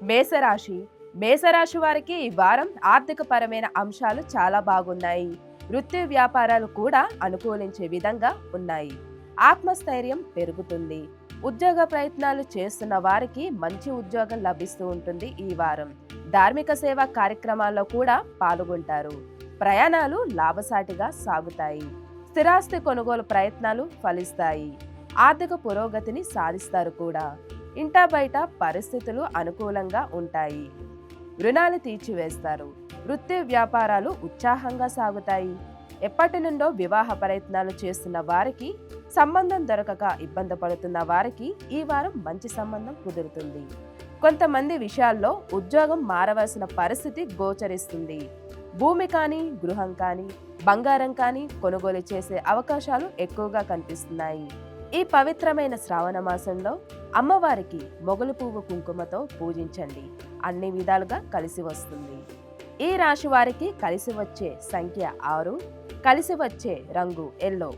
మేషరాశి మేషరాశి వారికి ఈ వారం ఆర్థికపరమైన అంశాలు చాలా బాగున్నాయి. వృత్తి వ్యాపారాలు కూడా అనుకూలించే విధంగా ఉన్నాయి. ఆత్మస్థైర్యం పెరుగుతుంది. ఉద్యోగ ప్రయత్నాలు చేస్తున్న వారికి మంచి ఉద్యోగం లభిస్తూ ఉంటుంది. ఈ వారం ధార్మిక సేవా కార్యక్రమాల్లో కూడా పాల్గొంటారు. ప్రయాణాలు లాభసాటిగా సాగుతాయి. స్థిరాస్తి కొనుగోలు ప్రయత్నాలు ఫలిస్తాయి. ఆర్థిక పురోగతిని సాధిస్తారు కూడా. ఇంటా బయట పరిస్థితులు అనుకూలంగా ఉంటాయి. రుణాలు తీర్చివేస్తారు. వృత్తి వ్యాపారాలు ఉత్సాహంగా సాగుతాయి. ఎప్పటి నుండో వివాహ ప్రయత్నాలు చేస్తున్న వారికి, సంబంధం దొరకక ఇబ్బంది పడుతున్న వారికి ఈ వారం మంచి సంబంధం కుదురుతుంది. కొంతమంది విషయాల్లో ఉద్యోగం మారవలసిన పరిస్థితి గోచరిస్తుంది. భూమి కానీ, గృహం కానీ, బంగారం కానీ కొనుగోలు చేసే అవకాశాలు ఎక్కువగా కనిపిస్తున్నాయి. ఈ పవిత్రమైన శ్రావణ మాసంలో అమ్మవారికి మొగలు పువ్వు కుంకుమతో పూజించండి. అన్ని విధాలుగా కలిసి వస్తుంది. ఈ రాశి వారికి కలిసి వచ్చే సంఖ్య 6, కలిసి వచ్చే రంగు ఎల్లో.